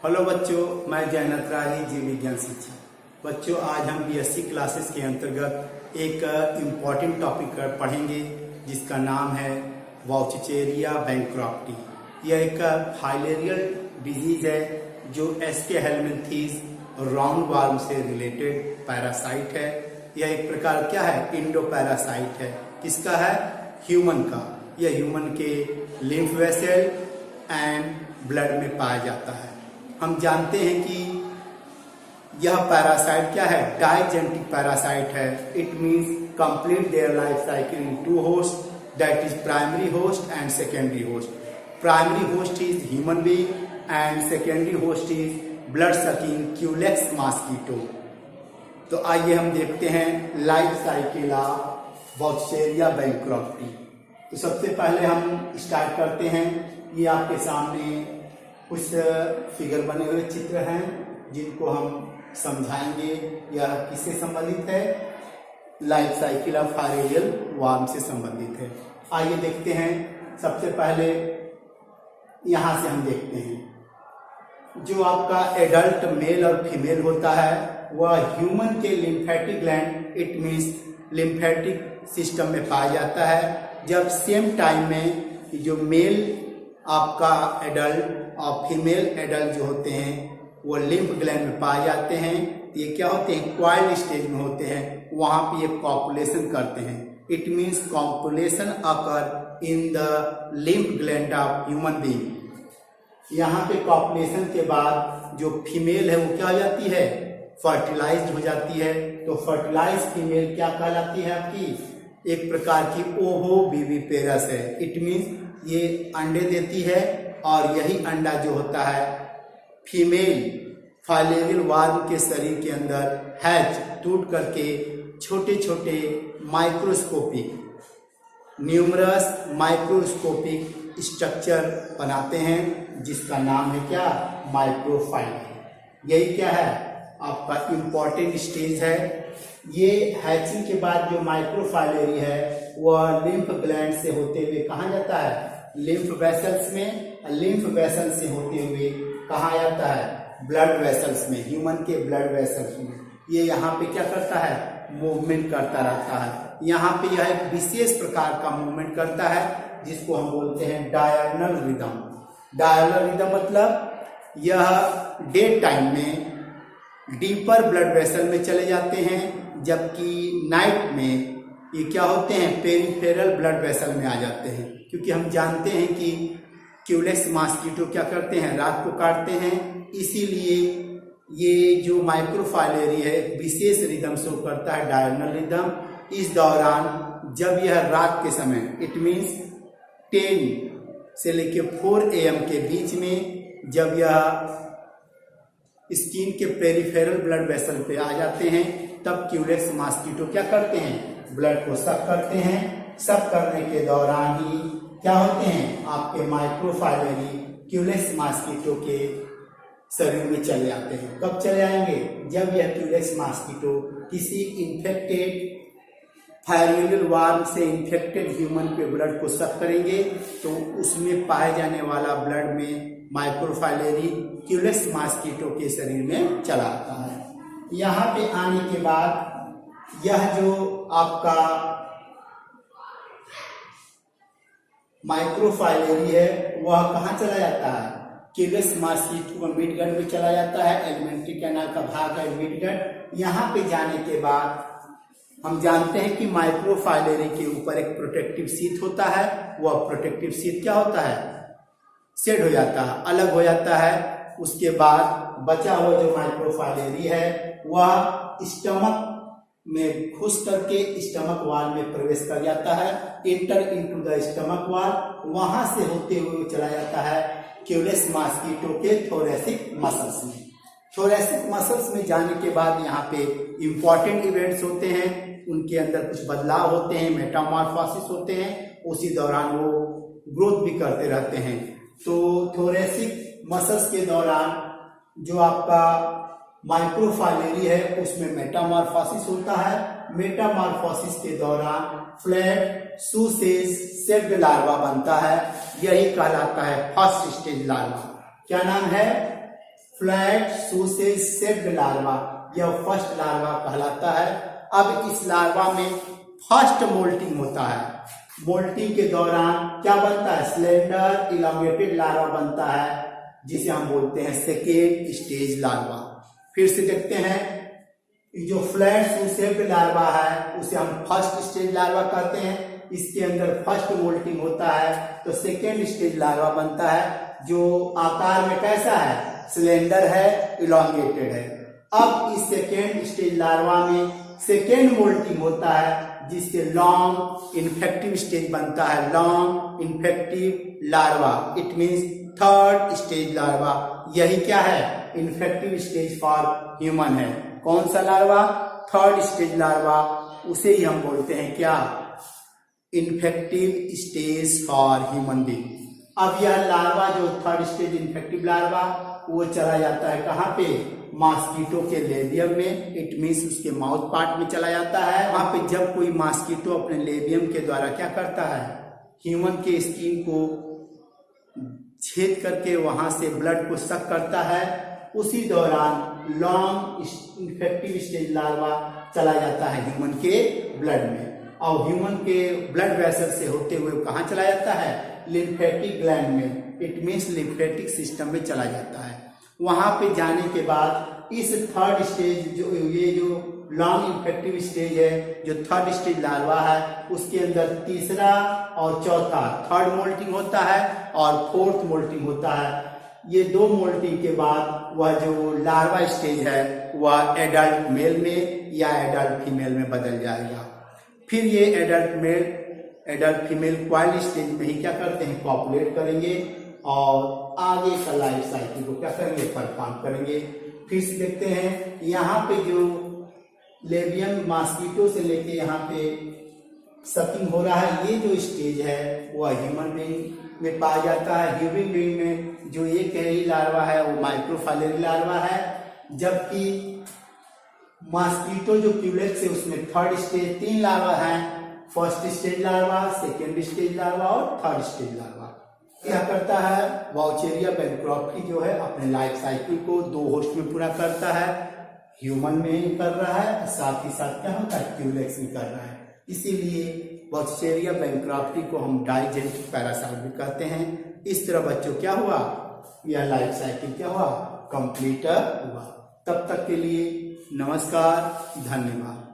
Hello बच्चों, मैं जयनाथ राही, जीव विज्ञान शिक्षक। बच्चों, आज हम बीएससी क्लासेस के अंतर्गत एक इम्पॉर्टेंट टॉपिक पढ़ेंगे जिसका नाम है वाउचेरिया बैंक्रॉप्टी। यह एक फाइलेरियल डिजीज है जो एस्के हेलमिंथीज राउंड वार्म से रिलेटेड पैरासाइट है। यह एक प्रकार क्या है, इंडो पैरासाइट है। किसका है? ह्यूमन का। यह ह्यूमन के लिम्फ वेसल एंड ब्लड में पाया जाता है। हम जानते हैं कि यह पैरासाइट क्या है, डाइजेनेटिक पैरासाइट है। It means complete their life cycle in two host, that is primary host and secondary host. Primary host is human being and secondary host is blood sucking culex mosquito. तो आइए हम देखते हैं life cycle of Wuchereria bancrofti. तो सबसे पहले हम start करते हैं। ये आपके सामने कुछ फिगर बने हुए चित्र हैं जिनको हम समझाएंगे। यह किससे संबंधित है? Life cycle of filarial warm से संबंधित है। आइए देखते हैं। सबसे पहले यहां से हम देखते हैं, जो आपका एडल्ट मेल और फीमेल होता है वह ह्यूमन के lymphatic gland, it means lymphatic system में पाया जाता है। जब सेम टाइम में जो मेल आपका एडल्ट और फीमेल एडल्ट जो होते हैं वो लिम्फ ग्लैंड में पाए जाते हैं। ये क्या होते हैं? क्वाइल्ड स्टेज में होते हैं। वहां पे ये कॉपुलेशन करते हैं। It means copulation occur in the lymph gland of human being. यहाँ पे कॉपुलेशन के बाद जो फीमेल है वो क्या हो जाती है? फर्टिलाइज्ड हो जाती है। तो फर्टिलाइज फीमेल क्या कहलाती है आपकी? एक प्रकार की ओवोविविपेरस है। इट मीन्स ये अंडे देती है और यही अंडा जो होता है फीमेल फाइलेरियल वार्म के शरीर के अंदर हैच टूट करके छोटे छोटे माइक्रोस्कोपिक न्यूमरस माइक्रोस्कोपिक स्ट्रक्चर बनाते हैं जिसका नाम है क्या? माइक्रोफाइल। यही क्या है? आपका इम्पॉर्टेंट स्टेज है। ये हैचिंग के बाद जो माइक्रोफाइलेरी है वह लिम्फ ग्लैंड से होते हुए कहाँ जाता है? लिम्फ वेसल्स में। लिम्फ वेसल से होते हुए कहाँ जाता है? ब्लड वेसल्स में, ह्यूमन के ब्लड वेसल्स में। ये यहाँ पे क्या करता है? मूवमेंट करता रहता है। यहाँ पे यह एक विशेष प्रकार का मूवमेंट करता है जिसको हम बोलते हैं डायगोनल रिदम। डायगोनल रिदम मतलब यह डे टाइम में डीपर ब्लड वेसल में चले जाते हैं, जबकि नाइट में ये क्या होते हैं? पेरिफेरल ब्लड वेसल में आ जाते हैं। क्योंकि हम जानते हैं कि क्यूलेक्स मॉस्किटो क्या करते हैं? रात को काटते हैं। इसीलिए ये जो माइक्रोफाइलेरी है विशेष रिदम शो करता है, डायगोनल रिदम। इस दौरान जब यह रात के समय, इट मीन्स 10 से लेके 4 AM के बीच में जब यह स्किन के पेरिफेरल ब्लड वेसल पे आ जाते हैं, तब क्यूलेक्स मॉस्किटो क्या करते हैं? ब्लड को सक करते हैं। सक करने के दौरान ही क्या होते हैं? आपके माइक्रोफाइलेरी क्यूलेक्स मॉस्किटो के शरीर में चले आते हैं। कब चले आएंगे? जब यह क्यूलेक्स मॉस्किटो किसी इन्फेक्टेड फाइलेरियल वार्म से इन्फेक्टेड ह्यूमन के ब्लड को सक करेंगे तो उसमें पाए जाने वाला ब्लड में माइक्रोफाइलेरी क्यूलेक्स मॉस्किटो के शरीर में चला आता है। यहाँ पे आने के बाद यह जो आपका माइक्रोफाइलेरी है वह कहाँ चला जाता है? क्यूलेक्स मॉस्किटो का मिडगट में चला जाता है। एलिमेंट्री कैनाल का भाग है मिडगट। यहाँ पे जाने के बाद हम जानते हैं कि माइक्रोफाइलेरी के ऊपर एक प्रोटेक्टिव शीथ होता है। वह प्रोटेक्टिव शीथ क्या होता है? शेड हो जाता है, अलग हो जाता है। उसके बाद बचा हुआ जो माइक्रोफाइलेरी है वह स्टमक में घुस करके स्टमक वॉल में प्रवेश कर जाता है। Inter into the stomach wall. वहां से होते हुए चला जाता है क्यूलेक्स मॉस्किटो के थोरेसिक मसल्स में। थोरेसिक मसल्स में जाने के बाद यहाँ पे इंपॉर्टेंट इवेंट्स होते हैं। उनके अंदर कुछ बदलाव होते हैं, मेटामॉर्फोसिस होते हैं। उसी दौरान वो ग्रोथ भी करते रहते हैं। तो थोरेसिक मसल्स के दौरान जो आपका माइक्रोफाइलेरी है उसमें मेटामॉर्फोसिस होता है। मेटामॉर्फोसिस के दौरान फ्लैट शू से सेल्फ लार्वा बनता है। यही कहलाता है फर्स्ट स्टेज लार्वा। क्या नाम है? फ्लैट सूसेज शेप्ड लार्वा, यह फर्स्ट लार्वा कहलाता है। अब इस लार्वा में फर्स्ट मोल्टिंग होता है। मोल्टिंग के दौरान क्या बनता है? स्लेंडर इलांगेटेड लार्वा बनता है, जिसे हम बोलते हैं सेकेंड स्टेज लार्वा। फिर से देखते हैं, जो फ्लैट सूसेप्ड लार्वा है उसे हम फर्स्ट स्टेज लार्वा कहते हैं। इसके अंदर फर्स्ट मोल्टिंग होता है तो सेकेंड स्टेज लार्वा बनता है, जो आकार में कैसा है? सिलेंडर है, इलांगेटेड है। अब इस सेकेंड स्टेज लार्वा में सेकेंड मोल्टिंग होता है, जिससे लॉन्ग इन्फेक्टिव स्टेज बनता है, long infective larva. It means third stage larva. यही क्या है? इन्फेक्टिव स्टेज फॉर ह्यूमन है। कौन सा लार्वा? Third stage larva. उसे ही हम बोलते हैं क्या? Infective stage for human being. अब यह लार्वा जो थर्ड स्टेज इन्फेक्टिव लार्वा, वो चला जाता है कहाँ पे? मॉस्किटो के लेबियम में। इट मीन्स उसके माउथ पार्ट में चला जाता है। वहां पे जब कोई मॉस्किटो अपने लेबियम के द्वारा क्या करता है? ह्यूमन के स्किन को छेद करके वहां से ब्लड को सक करता है, उसी दौरान लॉन्ग इन्फेक्टिव स्टेज लार्वा चला जाता है ह्यूमन के ब्लड में। और ह्यूमन के ब्लड वेसल से होते हुए कहाँ चला जाता है? लिम्फेटिक ग्लैंड में। इट मीन्स लिम्फेटिक सिस्टम में चला जाता है। वहां पे जाने के बाद इस थर्ड स्टेज जो लॉन्ग इन्फेक्टिव स्टेज है, जो थर्ड स्टेज लार्वा है, उसके अंदर तीसरा और चौथा थर्ड मोल्टिंग होता है और फोर्थ मोल्टिंग होता है। ये दो मोल्टिंग के बाद वह जो लार्वा स्टेज है वह एडल्ट मेल में या एडल्ट फीमेल में बदल जाएगा। फिर ये एडल्ट फीमेल क्वाइल स्टेज में ही क्या करते हैं? कॉपुलेट करेंगे और आगे का लाइफ साइकिल को क्या करेंगे? परफॉर्म करेंगे। फिर से देखते हैं, यहाँ पे जो लेबियम मॉस्किटो से लेके यहाँ पे सकिंग हो रहा है, ये जो स्टेज है वह ह्यूमन बीइंग में पाया जाता है। ह्यूमन बीइंग में जो ये कैरी लार्वा है वो माइक्रोफाइलरी लार्वा है, जबकि मॉस्किटो जो क्यूलेक्स है उसमें थर्ड स्टेज 3 लार्वा है। First stage larva, second stage larva और थर्ड स्टेज लार्वा। क्या करता है? वाउचेरिया बैंक्रॉफ्टी जो है अपने लाइफ साइकिल को 2 होस्ट में पूरा करता है। ह्यूमन में कर रहा है, साथ ही साथ क्या होता है? क्यूलेक्स में कर रहा है। इसीलिए वाउचेरिया बैंक्रॉफ्टी को हम डाइजेनेटिक पैरासाइट भी कहते हैं। इस तरह बच्चों क्या हुआ? यह लाइफ साइकिल क्या हुआ? कंप्लीट हुआ। तब तक के लिए नमस्कार, धन्यवाद।